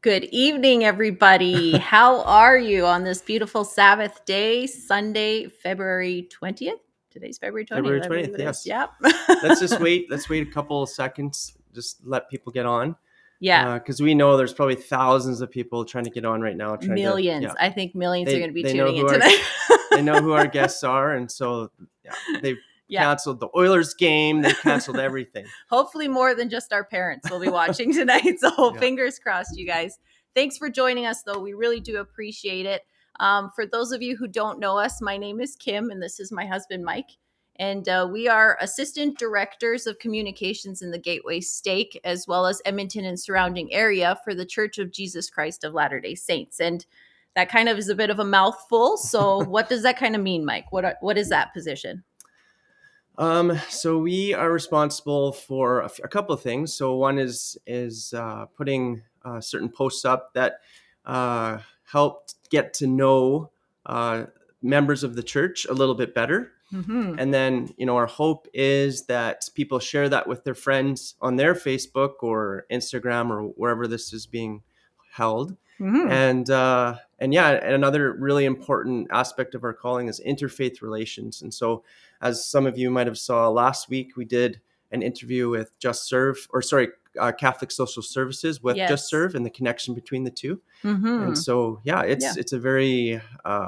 Good evening, everybody. How are you on this beautiful Sabbath day, Sunday, February 20th? Today's February 20th. February 20th, yes. Yep. Let's wait a couple of seconds. Just let people get on. Yeah. Because we know there's probably thousands of people trying to get on right now. Millions. I think millions are going to be tuning in tonight. They know who our guests are. And so they've canceled the Oilers game. They've canceled everything. Hopefully more than just our parents will be watching tonight. So fingers crossed, you guys. Thanks for joining us, though. We really do appreciate it. For those of you who don't know us, my name is Kim, and this is my husband, Mike. And we are assistant directors of communications in the Gateway Stake, as well as Edmonton and surrounding area for the Church of Jesus Christ of Latter-day Saints. And that kind of is a bit of a mouthful. So what does that kind of mean, Mike? What is that position? So we are responsible for a couple of things. So one is putting certain posts up that help get to know members of the church a little bit better. Mm-hmm. And then, our hope is that people share that with their friends on their Facebook or Instagram or wherever this is being held. Mm-hmm. And another really important aspect of our calling is interfaith relations. And so, as some of you might have saw last week, we did an interview with Catholic Social Services with Just Serve and the connection between the two. Mm-hmm. And so, it's a very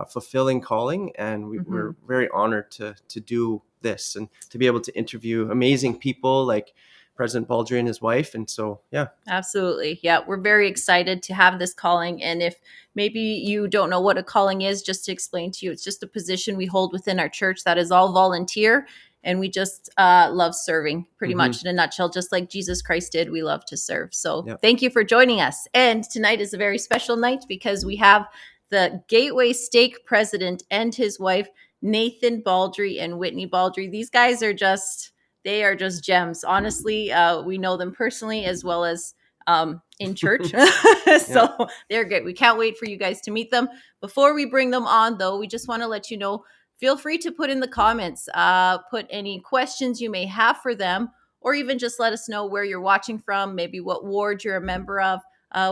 fulfilling calling, and we're very honored to do this and to be able to interview amazing people like President Baldry and his wife. And so, Absolutely. Yeah, we're very excited to have this calling. And if maybe you don't know what a calling is, just to explain to you, it's just a position we hold within our church that is all volunteer. And we just love serving pretty much in a nutshell, just like Jesus Christ did. We love to serve. So Thank you for joining us. And tonight is a very special night because we have the Gateway Stake President and his wife, Nathan Baldry and Whitney Baldry. These guys are they are just gems. Honestly, we know them personally as well as in church. So they're great. We can't wait for you guys to meet them. Before we bring them on, though, we just want to let you know, feel free to put in the comments, put any questions you may have for them, or even just let us know where you're watching from, maybe what ward you're a member of.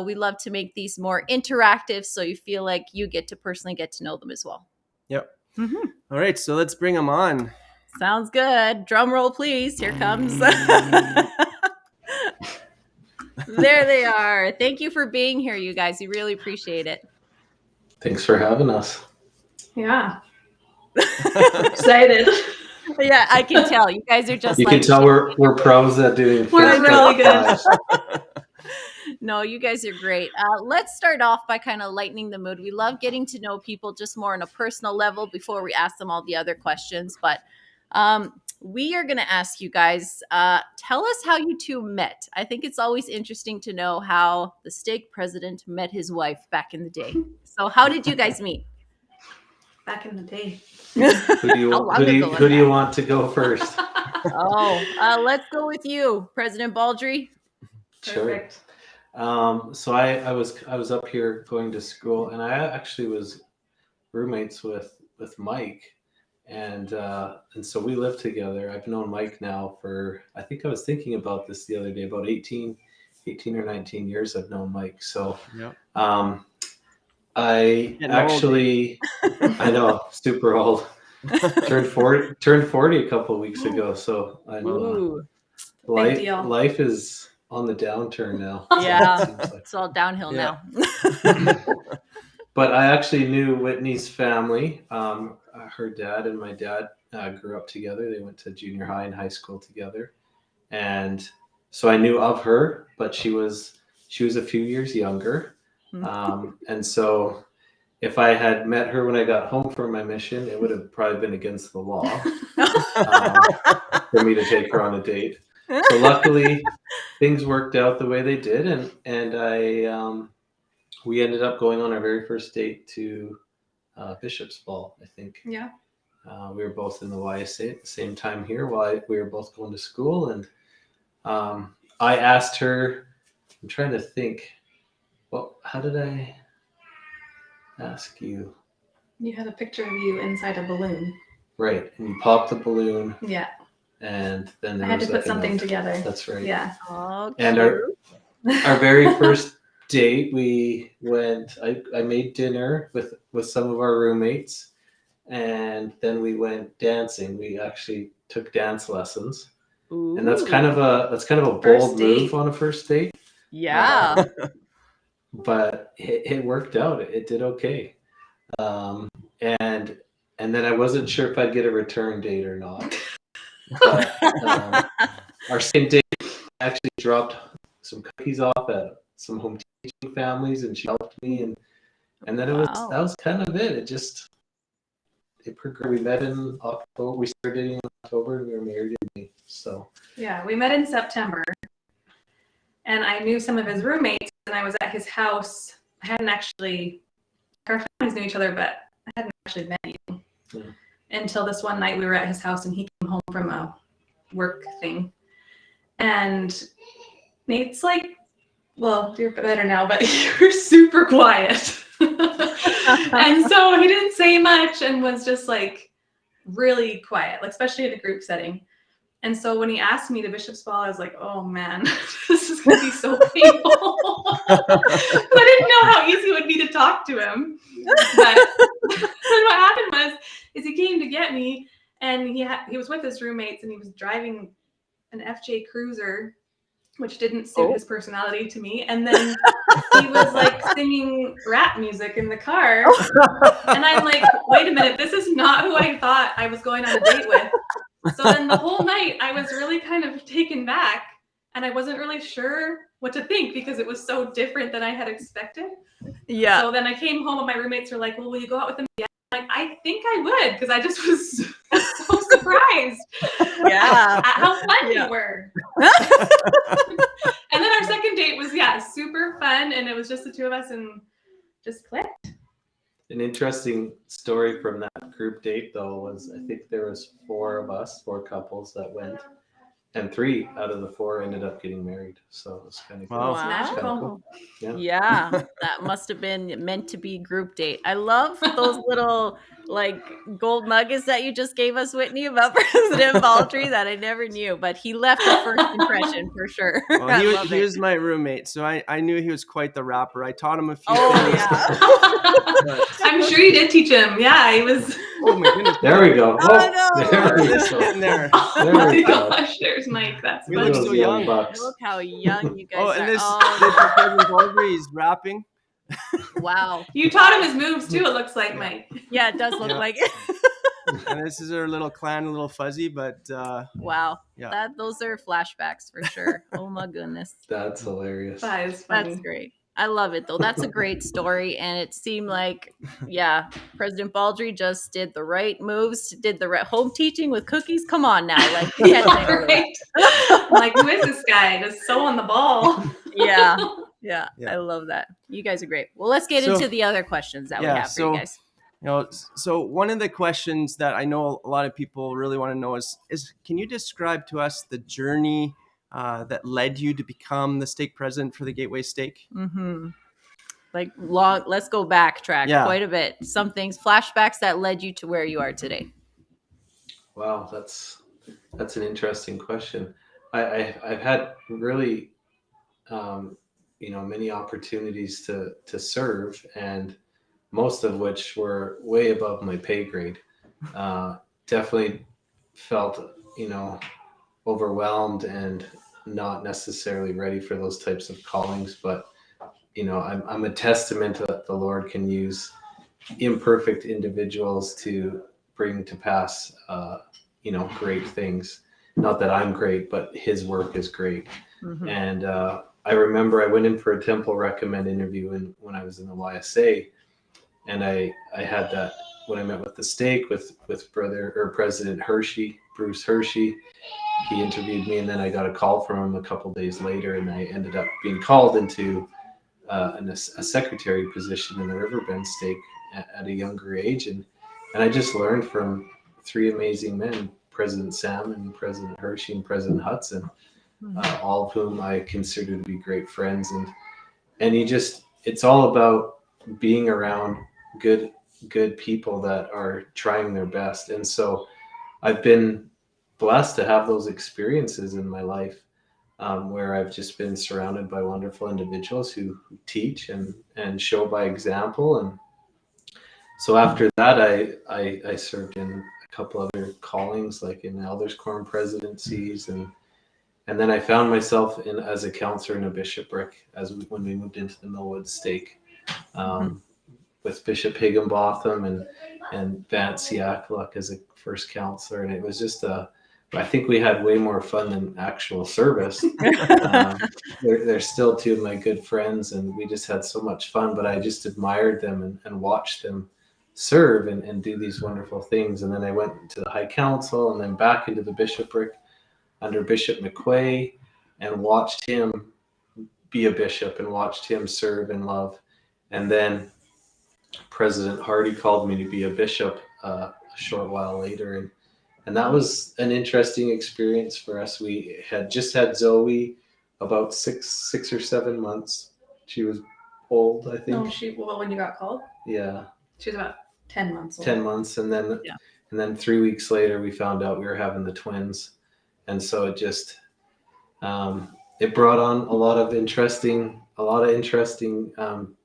We love to make these more interactive so you feel like you get to personally get to know them as well. Yep. Mm-hmm. All right, so let's bring them on. Sounds good. Drum roll, please. Here comes. There they are. Thank you for being here, you guys. We really appreciate it. Thanks for having us. Yeah. Excited. Yeah, I can tell. You guys are just You can tell we're pros at doing We're really good. No, you guys are great. Let's start off by kind of lightening the mood. We love getting to know people just more on a personal level before we ask them all the other questions. But we are going to ask you guys, tell us how you two met. I think it's always interesting to know how the stake president met his wife back in the day. So how did you guys meet? Back in the day. Who do you want to go first? Let's go with you, President Baldry. Sure. Perfect. So I was up here going to school, and I actually was roommates with Mike, and so we lived together. I've known Mike now for, I think I was thinking about this the other day, about 18 or 19 years I've known Mike. So I actually, I know, super old. Turned 40 a couple of weeks ago. So I know life is on the downturn now. Yeah, it's all downhill now. But I actually knew Whitney's family. Her dad and my dad grew up together. They went to junior high and high school together, and so I knew of her. But she was a few years younger, and so if I had met her when I got home from my mission, it would have probably been against the law for me to take her on a date. So luckily, things worked out the way they did, and we ended up going on our very first date to Bishop's Ball, I think. Yeah. We were both in the YSA at the same time here while we were both going to school, and I asked her. I'm trying to think. Well, how did I ask you? You had a picture of you inside a balloon. Right, and you popped the balloon. Yeah. And then I had to put something together. That's right. Yeah. Oh, and our very first date, we went. I made dinner with some of our roommates, and then we went dancing. We actually took dance lessons, and that's kind of a First bold date. move on a first date. Yeah. But it worked out. It did okay. And then I wasn't sure if I'd get a return date or not. But our second date, I actually dropped some cookies off at some home teaching families, and she helped me, and then that was kind of it. It progressed. We met in October. We started dating in October, and we were married in May. So Yeah, we met in September, and I knew some of his roommates, and I was at his house. I hadn't actually, our families knew each other, but I hadn't actually met you until this one night we were at his house, and he came home from a work thing. And Nate's like, well, you're better now, but you're super quiet. And so he didn't say much and was just like really quiet, like especially in a group setting. And so when he asked me to Bishop's Ball, I was like, oh man, this is going to be so painful. I didn't know how easy it would be to talk to him. But what happened is he came to get me, and he was with his roommates, and he was driving an FJ Cruiser, which didn't suit his personality to me. And then he was like singing rap music in the car. And I'm like, wait a minute, this is not who I thought I was going on a date with. So then the whole night I was really kind of taken back, and I wasn't really sure what to think because it was so different than I had expected. Yeah. So then I came home and my roommates were like, well, will you go out with him again? I'm like, I think I would, because I just was so surprised Yeah. at how fun you were. And then our second date was, super fun, and it was just the two of us and just clicked. an interesting story from that group date, though, was I think there was four couples that went, and 3 out of the 4 ended up getting married. So it was kind of Wow. It's magical. Cool. Yeah, that must have been meant to be group date. I love those little like gold nuggets that you just gave us, Whitney, about President Baldry that I never knew, but he left a first impression for sure. Well, he was my roommate, so I knew he was quite the rapper. I taught him a few things. Yeah. I'm sure you did teach him. Yeah, he was. Oh my goodness. There we go. Oh, no. There we Just go. getting there. Oh There my we go. gosh, there's Mike. That's We funny. look so young. Bucks. Look how young you guys Oh, are. and this President Baldry, he's rapping. Wow. You taught him his moves too, it looks like, Mike. Yeah, it does look like it. And this is our little clan, a little fuzzy, but Wow. Yeah. Those are flashbacks for sure. Oh my goodness. That's hilarious. That is funny. That's great. I love it though. That's a great story. And it seemed like, President Baldry just did the right moves, did the right home teaching with cookies. Come on now. Like, Right. I'm like, who is this guy? Just so on the ball. Yeah. Yeah. I love that. You guys are great. Well, let's get into the other questions that we have for you guys. So one of the questions that I know a lot of people really want to know is can you describe to us the journey that led you to become the stake president for the Gateway Stake? Mm-hmm. Like let's go backtrack quite a bit. Some things, flashbacks that led you to where you are today. Wow, that's an interesting question. I've had really, many opportunities to serve, and most of which were way above my pay grade. Definitely felt, overwhelmed and not necessarily ready for those types of callings. But, I'm a testament that the Lord can use imperfect individuals to bring to pass, great things. Not that I'm great, but His work is great. Mm-hmm. And I remember I went in for a Temple Recommend interview when I was in the YSA. And I had that when I met with the stake with President Hershey, Bruce Hershey. He interviewed me, and then I got a call from him a couple days later, and I ended up being called into a secretary position in the Riverbend stake at a younger age, and I just learned from 3 amazing men, President Sam and President Hershey and President Hudson, all of whom I consider to be great friends, and it's all about being around good people that are trying their best. And so I've been blessed to have those experiences in my life. where I've just been surrounded by wonderful individuals who teach and show by example. And so after that, I served in a couple other callings, like in elders quorum presidencies, and then I found myself as a counselor in a bishopric when we moved into the Millwood Stake, with Bishop Higginbotham and Vance Yakuluk as a first counselor, and it was just I think we had way more fun than actual service. They're still two of my good friends, and we just had so much fun. But I just admired them and watched them serve and do these wonderful things. And then I went to the High Council and then back into the bishopric under Bishop McQuay and watched him be a bishop and watched him serve and love. And then President Hardy called me to be a bishop a short while later. And that was an interesting experience for us. We had just had Zoe about six or 7 months. She was old, I think. No, when you got called? Yeah. She was about 10 months old. 10 months. And then 3 weeks later, we found out we were having the twins. And so it just, it brought on a lot of interesting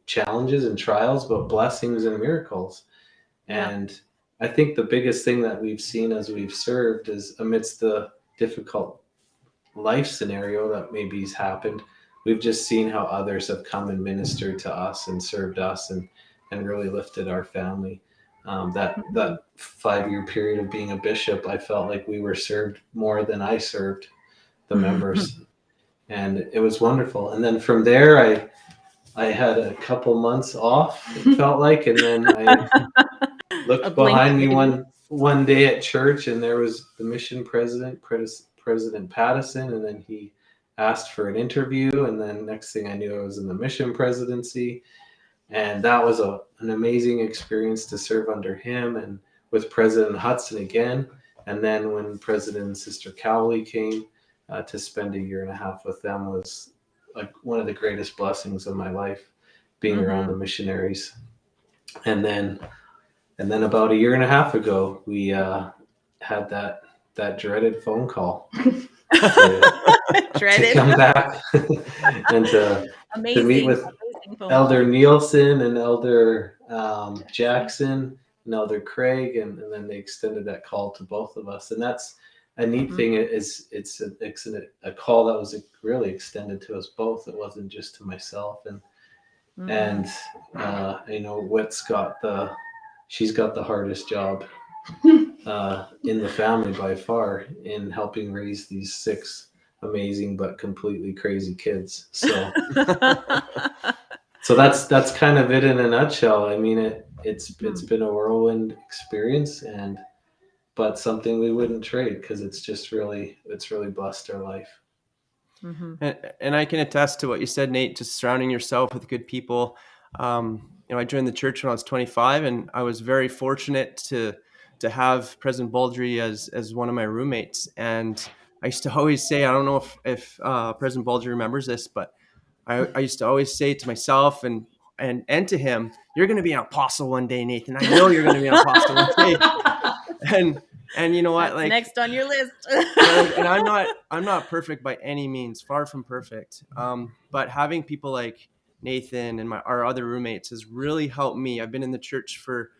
challenges and trials, but blessings and miracles. And I think the biggest thing that we've seen as we've served is amidst the difficult life scenario that maybe has happened, we've just seen how others have come and ministered to us and served us and really lifted our family. That 5-year period of being a bishop, I felt like we were served more than I served the members. And it was wonderful. And then from there, I had a couple months off, it felt like, and then I looked behind me one day at church, and there was the mission president, President Pattison, and then he asked for an interview, and then next thing I knew, I was in the mission presidency, and that was an amazing experience to serve under him and with President Hudson again. And then when President and Sister Cowley came to spend 1.5 years with them was like one of the greatest blessings of my life, being around the missionaries. And then about 1.5 years ago, we had that dreaded phone call to come back and to meet with Elder Nielsen and Elder Jackson and Elder Craig, and then they extended that call to both of us. And that's a neat thing. It's a call that was really extended to us both. It wasn't just to myself. And Whit's she's got the hardest job in the family by far in helping raise these 6 amazing but completely crazy kids. So that's kind of it in a nutshell. I mean, it's been a whirlwind experience, but something we wouldn't trade, because it's really blessed our life. And I can attest to what you said, Nate, just surrounding yourself with good people. I joined the church when I was 25, and I was very fortunate to have President Baldry as one of my roommates. And I used to always say, I don't know if President Baldry remembers this, but I used to always say to myself and to him, "You're going to be an apostle one day, Nathan. I know you're going to be an apostle one day." And you know what? That's like next on your list. and I'm not perfect by any means, far from perfect. But having people like Nathan and our other roommates has really helped me. I've been in the church for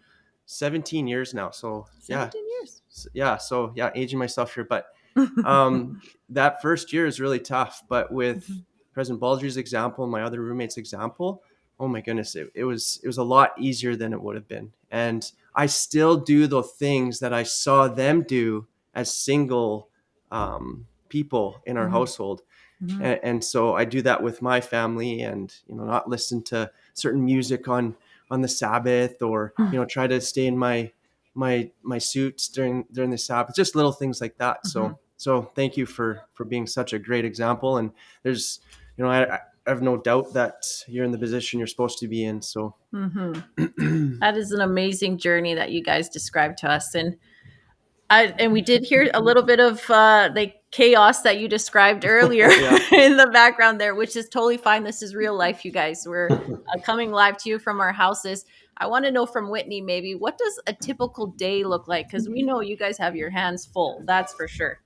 17 years now. So 17 years. So aging myself here. But that first year is really tough. But with President Baldry's example and my other roommates' example, oh my goodness, it was a lot easier than it would have been. And I still do the things that I saw them do as single people in our household. And so I do that with my family, and not listen to certain music on the Sabbath, or try to stay in my suits during the Sabbath, just little things like that. So thank you for being such a great example. And there's I have no doubt that you're in the position you're supposed to be in. So that is an amazing journey that you guys described to us. And we did hear a little bit of the chaos that you described earlier in the background there, which is totally fine. This is real life, you guys. We're coming live to you from our houses. I want to know from Whitney, maybe, what does a typical day look like? Because we know you guys have your hands full. That's for sure.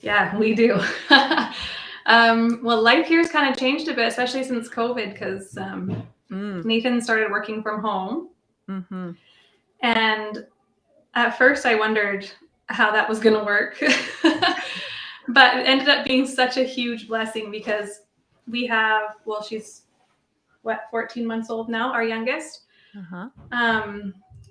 Yeah, we do. Well, life here has kind of changed a bit, especially since COVID, because Nathan started working from home. Mm-hmm. And at first I wondered how that was going to work. But it ended up being such a huge blessing because we have, well, she's 14 months old now, our youngest. Uh-huh.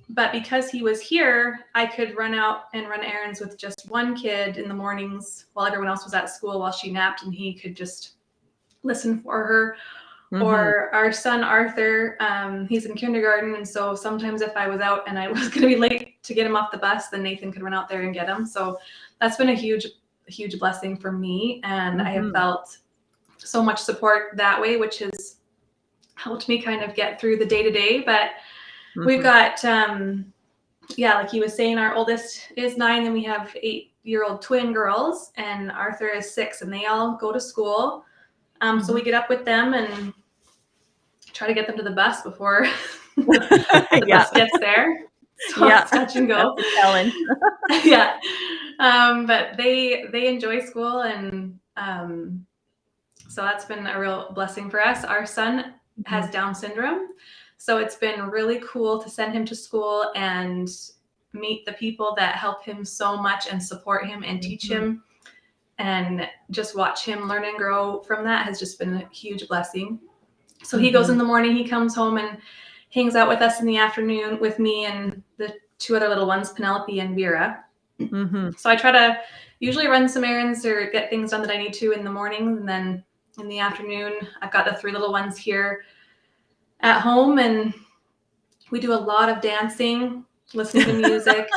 But because he was here, I could run out and run errands with just one kid in the mornings while everyone else was at school while she napped, and he could just listen for her. Mm-hmm. Or our son Arthur, he's in kindergarten, and so sometimes if I was out and I was going to be late to get him off the bus, then Nathan could run out there and get him. So that's been a huge blessing for me, and I have felt so much support that way, which has helped me kind of get through the day-to-day. But we've got like he was saying, our oldest is 9, and we have 8-year-old twin girls, and Arthur is 6, and they all go to school. So we get up with them and try to get them to the bus before the bus gets there. So it's touch and go. That's a challenge. Yeah. But they enjoy school, and so that's been a real blessing for us. Our son has Down syndrome, so it's been really cool to send him to school and meet the people that help him so much and support him and teach him, and just watch him learn and grow from that has just been a huge blessing. So he goes in the morning, he comes home and hangs out with us in the afternoon with me and the 2 other little ones, Penelope and Vera. So I try to usually run some errands or get things done that I need to in the morning. And then in the afternoon, I've got the 3 little ones here at home, and we do a lot of dancing, listening to music.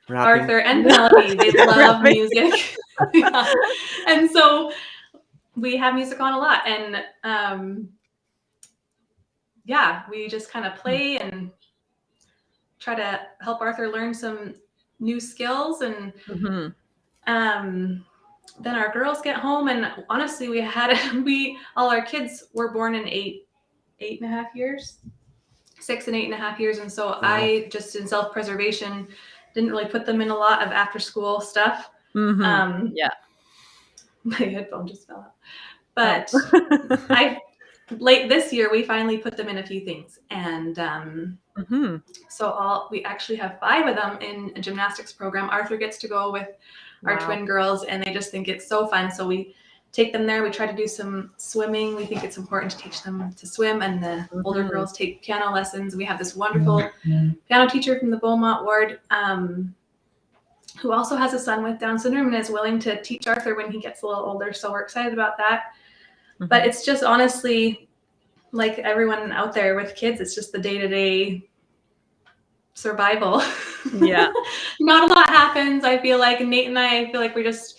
Arthur and Penelope, they love music. Yeah. And so we have music on a lot, and we just kind of play and try to help Arthur learn some new skills. And then our girls get home, and honestly, all our kids were born in 8.5 years, 6 and 8.5 years, and so I just in self-preservation didn't really put them in a lot of after-school stuff. My headphone just fell out. But late this year, we finally put them in a few things. And so we actually have 5 of them in a gymnastics program. Arthur gets to go with our twin girls, and they just think it's so fun. So we take them there. We try to do some swimming. We think it's important to teach them to swim. And the older girls take piano lessons. We have this wonderful piano teacher from the Beaumont ward, who also has a son with Down syndrome and is willing to teach Arthur when he gets a little older. So we're excited about that. But it's just honestly, like everyone out there with kids, it's just the day-to-day survival. Yeah. Not a lot happens. I feel like Nate and I feel like we just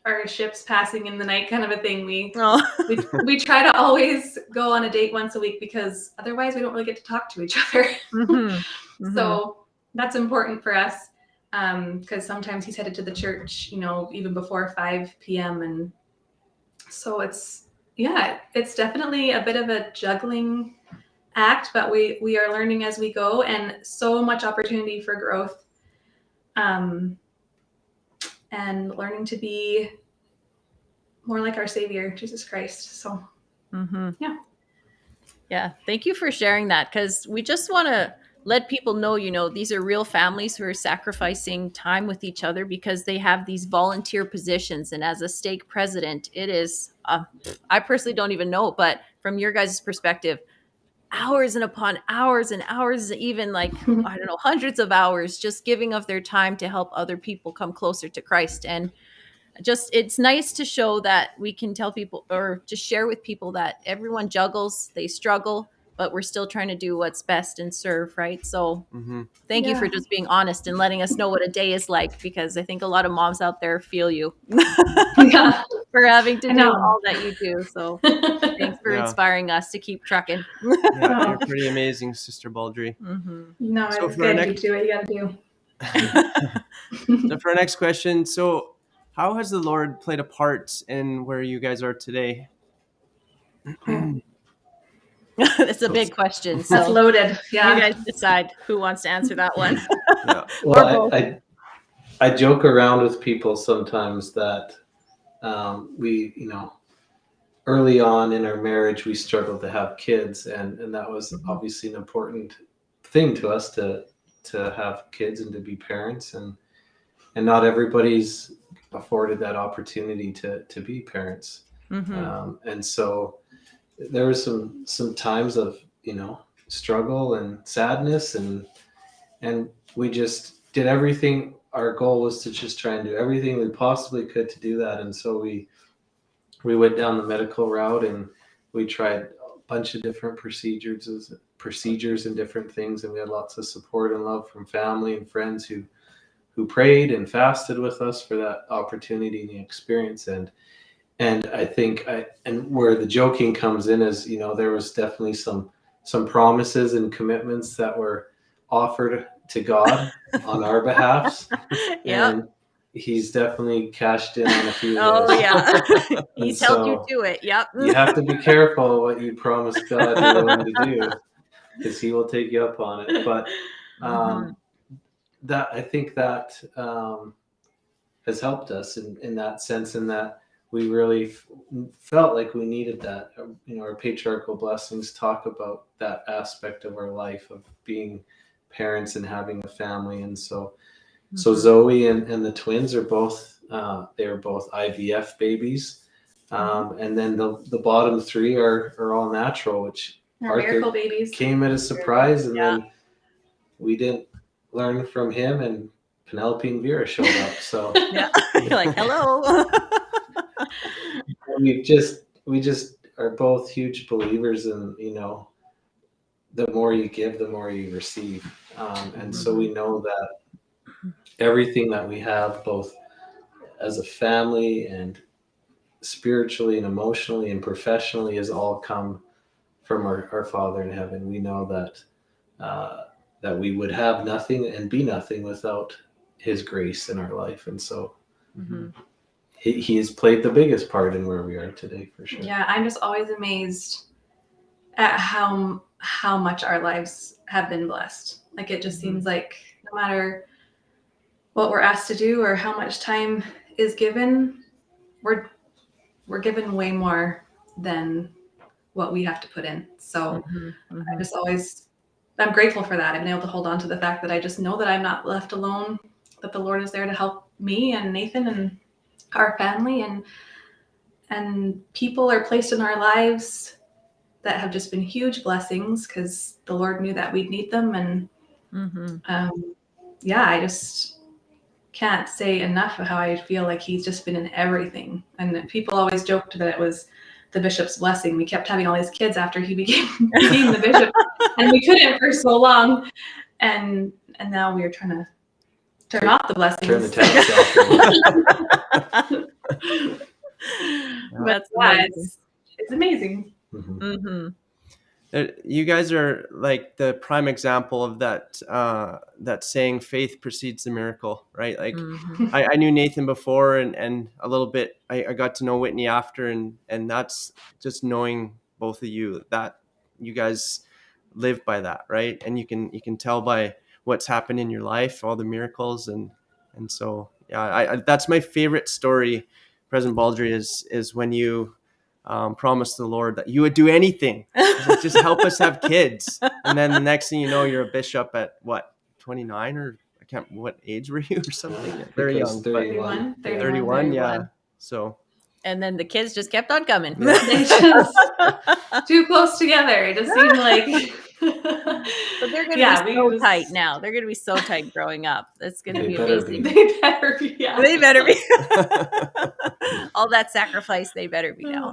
are ships passing in the night kind of a thing. We try to always go on a date once a week, because otherwise we don't really get to talk to each other. So that's important for us. Because sometimes he's headed to the church, even before 5 p.m. And so it's definitely a bit of a juggling act, but we are learning as we go, and so much opportunity for growth, and learning to be more like our Savior, Jesus Christ. So, Yeah. Thank you for sharing that, because we just want to let people know, these are real families who are sacrificing time with each other because they have these volunteer positions. And as a stake president, it is, I personally don't even know, but from your guys' perspective, hours and upon hours and hours, even I don't know, hundreds of hours, just giving of their time to help other people come closer to Christ. And just, it's nice to show that we can tell people, or just share with people, that everyone juggles, they struggle, but we're still trying to do what's best and serve, right? So thank you for just being honest and letting us know what a day is like, because I think a lot of moms out there feel you for having to do all that you do. So thanks for inspiring us to keep trucking. You're pretty amazing, Sister Baldry. No, so it's good. You do what you got to do. So for our next question, so how has the Lord played a part in where you guys are today? It's a big question. So that's loaded. Yeah. You guys decide who wants to answer that one. Well, I joke around with people sometimes that we, early on in our marriage, we struggled to have kids, and that was obviously an important thing to us to have kids and to be parents, and not everybody's afforded that opportunity to be parents. And so there were some times of struggle and sadness, and we just did everything. Our goal was to just try and do everything we possibly could to do that. And so we went down the medical route, and we tried a bunch of different procedures and different things, and we had lots of support and love from family and friends who prayed and fasted with us for that opportunity and the experience. And I think and where the joking comes in is, there was definitely some promises and commitments that were offered to God on our behalfs. And he's definitely cashed in on a few of those. Yeah. He's held you to it. Yep. You have to be careful what you promise God you're willing to do, because he will take you up on it. But that, I think that has helped us in that sense, in that we really felt like we needed that. Our patriarchal blessings talk about that aspect of our life of being parents and having a family. And so Zoe and the twins are both they're both IVF babies, and then the bottom three are all natural, which miracle babies came at a surprise. And then we didn't learn from him, and Penelope and Vera showed up. So you're like, hello. we just are both huge believers in, the more you give, the more you receive. And so we know that everything that we have, both as a family and spiritually and emotionally and professionally, has all come from our Father in heaven. We know that we would have nothing and be nothing without his grace in our life. And so he has played the biggest part in where we are today, for sure. Yeah, I'm just always amazed at how much our lives have been blessed. Like, it just seems like no matter what we're asked to do or how much time is given, we're given way more than what we have to put in. So I'm grateful for that. I've been able to hold on to the fact that I just know that I'm not left alone, that the Lord is there to help me and Nathan and our family, and people are placed in our lives that have just been huge blessings, because the Lord knew that we'd need them. And I just can't say enough of how I feel like he's just been in everything. And people always joked that it was the bishop's blessing. We kept having all these kids after he became the bishop, and we couldn't for so long. And now we are trying to turn off the blessings. Turn the taps off. But it's amazing. You guys are like the prime example of that that saying, faith precedes the miracle, right? Like I knew Nathan before, and a little bit I got to know Whitney after, and that's just knowing both of you, that you guys live by that, right? And you can tell by what's happened in your life, all the miracles, and so I that's my favorite story, President Baldry, is when you promised the Lord that you would do anything, just help us have kids. And then the next thing you know, you're a bishop at what, 29, or I can't, what age were you or something? Very young. 31. Yeah. So. And then the kids just kept on coming. Yeah. They just too close together. It just seemed like. But they're going to be so tight now. They're going to be so tight growing up. It's going to be amazing. They better be. Yeah. They better be. All that sacrifice, they better be now.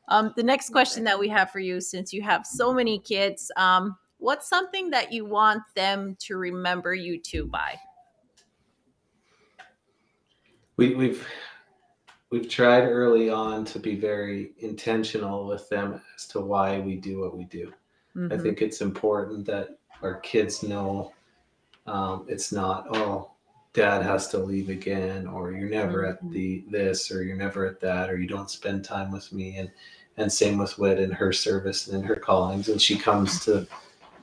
The next question that we have for you, since you have so many kids, what's something that you want them to remember you to by? We've tried early on to be very intentional with them as to why we do what we do. I think it's important that our kids know it's not, oh, dad has to leave again, or you're never at this, or you're never at that, or you don't spend time with me. And same with Whit in her service and in her callings. And she comes to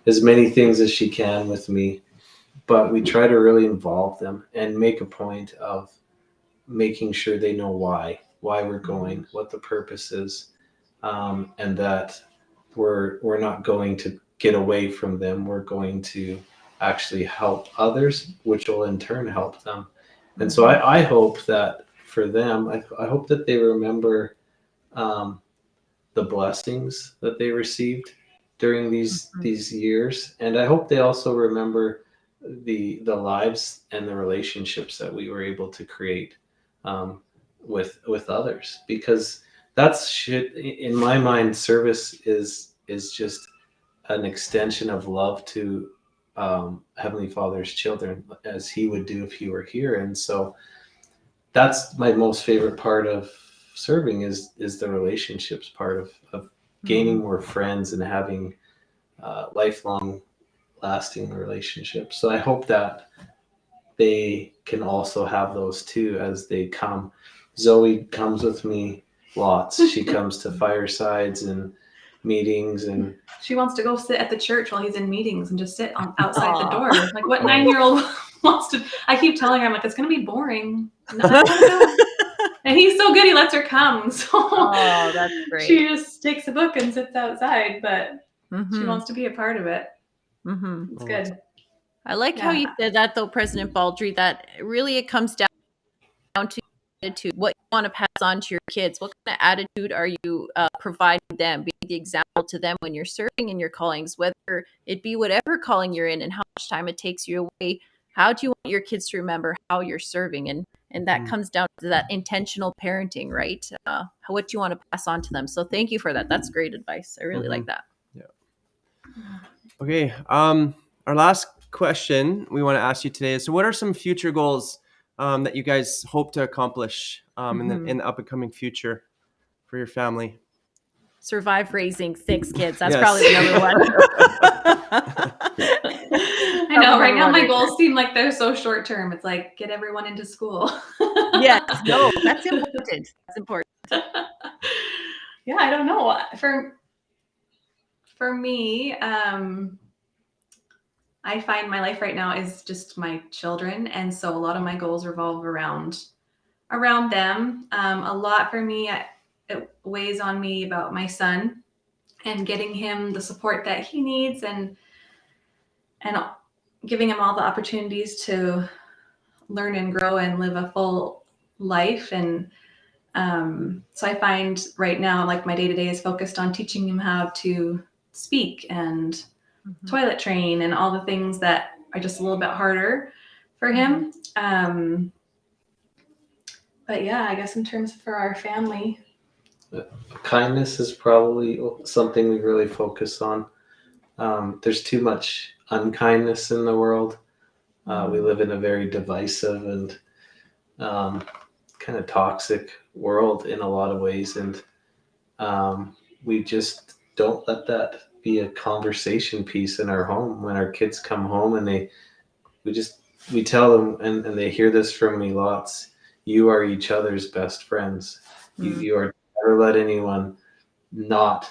as many things as she can with me. but we try to really involve them and make a point of making sure they know why we're going, what the purpose is, and that we're not going to get away from them. We're going to actually help others, which will in turn help them. And so I hope that for them, I hope that they remember the blessings that they received during these years, and I hope they also remember the lives and the relationships that we were able to create with others, because that's shit. In my mind, service is just an extension of love to Heavenly Father's children, as He would do if He were here. And so that's my most favorite part of serving is the relationships part of gaining more friends and having lifelong lasting relationships. So I hope that they can also have those too as they come. Zoe comes with me lots. She comes to firesides and meetings, and She wants to go sit at the church while he's in meetings and just sit outside the door. Like, what 9-year-old wants to? I keep telling her, I'm like, it's going to be boring. No, I want to go. And he's so good, he lets her come. So That's great. she just takes a book and sits outside, but she wants to be a part of it. It's good. I like how you said that, though, President Baldry, that really it comes down to attitude, what you want to pass on to your kids. What kind of attitude are you providing them, being the example to them when you're serving in your callings, whether it be whatever calling you're in and how much time it takes you away. How do you want your kids to remember how you're serving? And that comes down to that intentional parenting, right? What do you want to pass on to them? So thank you for that. That's great advice. I really like that. Yeah. Okay. Our last question we want to ask you today is, so what are some future goals that you guys hope to accomplish in the up and coming future for your family? Survive raising 6 kids. That's probably the number one. I know. Right now, my goals seem like they're so short term. It's like, get everyone into school. Yes. No, that's important. That's important. Yeah, I don't know. For me, I find my life right now is just my children, and so a lot of my goals revolve around them. A lot for me, it weighs on me about my son and getting him the support that he needs, and giving him all the opportunities to learn and grow and live a full life. And so I find right now, like, my day-to-day is focused on teaching him how to speak and toilet train and all the things that are just a little bit harder for him. But yeah, I guess in terms for our family, kindness is probably something we really focus on. There's too much unkindness in the world. We live in a very divisive and kind of toxic world in a lot of ways, and we just don't let that be a conversation piece in our home. When our kids come home and we tell them, and they hear this from me lots, you are each other's best friends. You are never let anyone not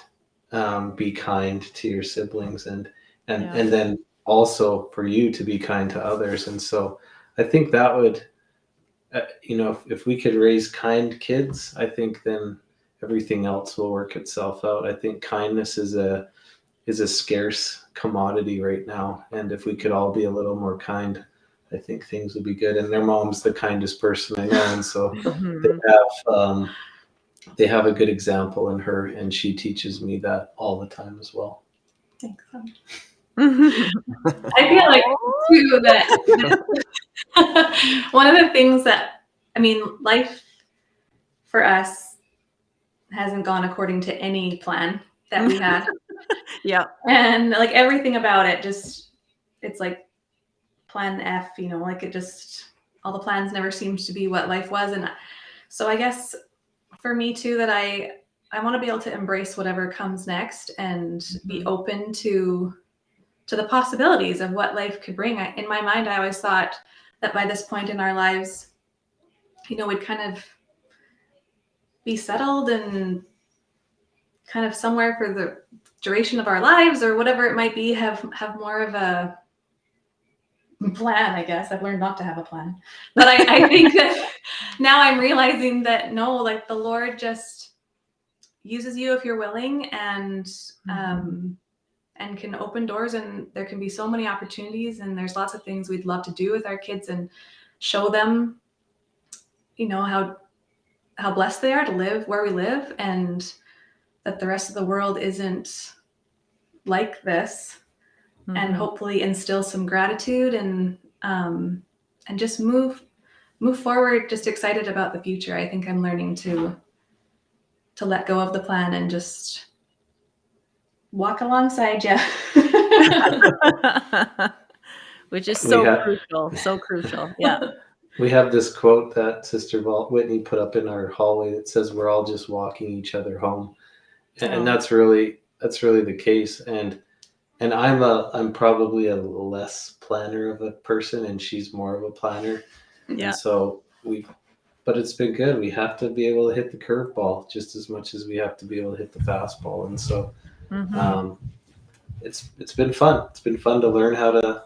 be kind to your siblings, and then also for you to be kind to others. And so I think that would, if we could raise kind kids, I think then everything else will work itself out. I think kindness is a scarce commodity right now, and if we could all be a little more kind, I think things would be good. And their mom's the kindest person I know, and so they have a good example in her, and she teaches me that all the time as well. Thanks. I feel like too that one of the things that, life for us hasn't gone according to any plan that we had. Yeah. And like everything about it, it's like plan F, like it just, all the plans never seemed to be what life was. And so I guess for me too, that I want to be able to embrace whatever comes next and be open to the possibilities of what life could bring. In my mind, I always thought that by this point in our lives, we'd kind of be settled and kind of somewhere for the duration of our lives or whatever it might be, have more of a plan, I guess. I've learned not to have a plan. But I think that now I'm realizing that no, like the Lord just uses you if you're willing, and can open doors, and there can be so many opportunities, and there's lots of things we'd love to do with our kids and show them, how blessed they are to live where we live, and that the rest of the world isn't like this. And hopefully instill some gratitude and just move forward, just excited about the future. I think I'm learning to let go of the plan and just walk alongside you. Which is We have- so crucial. Yeah. We have this quote that Sister Whitney put up in our hallway that says, "We're all just walking each other home," and that's really the case. And I'm probably a less planner of a person, and she's more of a planner. Yeah. And so but it's been good. We have to be able to hit the curveball just as much as we have to be able to hit the fastball. And so it's been fun. It's been fun to learn how to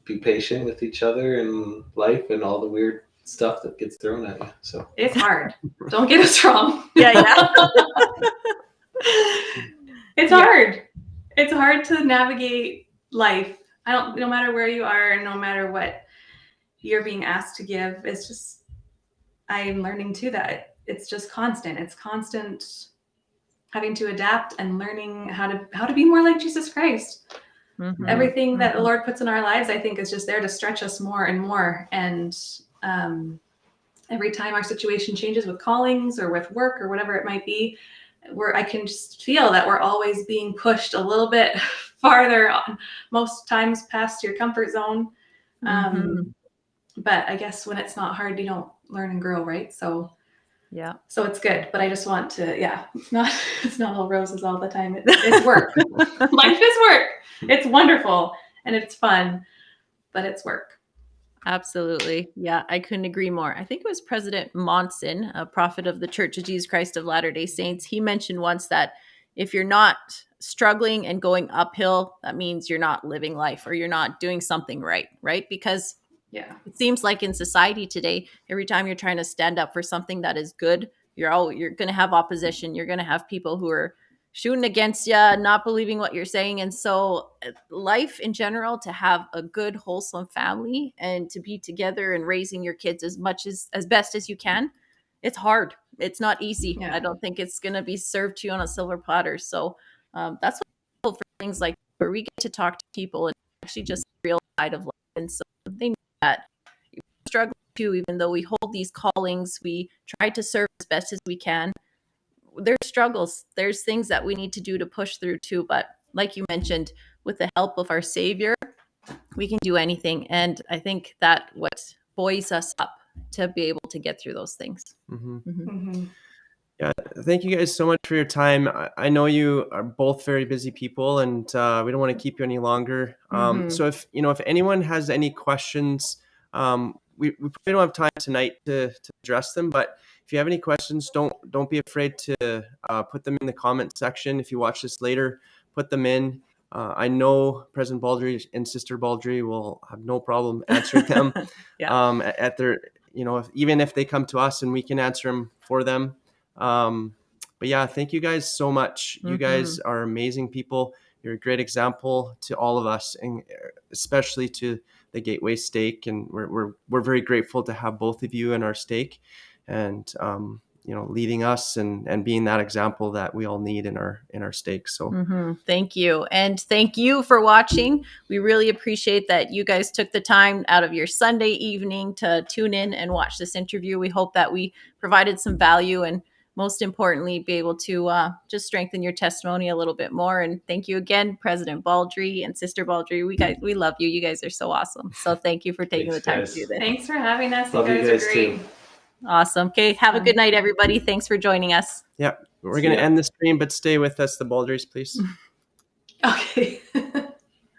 be patient with each other in life and all the weird stuff that gets thrown at you. So it's hard. Don't get us wrong. Yeah. It's hard. It's hard to navigate life. No matter where you are and no matter what you're being asked to give, it's just, I'm learning too that it's just constant. It's constant having to adapt and learning how to be more like Jesus Christ. Everything that the Lord puts in our lives, I think, is just there to stretch us more and more. And every time our situation changes with callings or with work or whatever it might be, I can just feel that we're always being pushed a little bit farther, most times past your comfort zone. But I guess when it's not hard, you don't learn and grow, right? So yeah. So it's good, but I just want to, it's not all roses all the time. It's work. Life is work. It's wonderful and it's fun, but it's work. Absolutely. Yeah, I couldn't agree more. I think it was President Monson, a prophet of the Church of Jesus Christ of Latter-day Saints. He mentioned once that if you're not struggling and going uphill, that means you're not living life or you're not doing something right? Because it seems like in society today, every time you're trying to stand up for something that is good, you're going to have opposition. You're going to have people who are shooting against you, not believing what you're saying. And so life in general, to have a good, wholesome family and to be together and raising your kids as best as you can, it's hard. It's not easy. Yeah. I don't think it's going to be served to you on a silver platter. So that's what for things like where we get to talk to people and actually just the real side of life. And so they know that we struggle too, even though we hold these callings, we try to serve as best as we can. There's struggles. There's things that we need to do to push through too. But like you mentioned, with the help of our Savior, we can do anything. And I think that what buoys us up to be able to get through those things. Yeah, thank you guys so much for your time. I know you are both very busy people, and we don't want to keep you any longer. So if anyone has any questions, we probably don't have time tonight to address them. But if you have any questions, don't be afraid to put them in the comment section. If you watch this later, put them in. I know President Baldry and Sister Baldry will have no problem answering them. At their, even if they come to us and we can answer them for them. But yeah, thank you guys so much. You guys are amazing people. You're a great example to all of us, and especially to the Gateway Stake. And we're very grateful to have both of you in our stake, and leading us and being that example that we all need in our stake. So thank you. And thank you for watching. We really appreciate that you guys took the time out of your Sunday evening to tune in and watch this interview. We hope that we provided some value and most importantly, be able to just strengthen your testimony a little bit more. And thank you again, President Baldry and Sister Baldry. We love you. You guys are so awesome. So thank you for taking the time to do this. Thanks for having us. Love you guys are great. too. Awesome. Okay. Have a good night, everybody. Thanks for joining us. Yeah. We're going to end the stream, but stay with us, the Baldrys, please. Okay.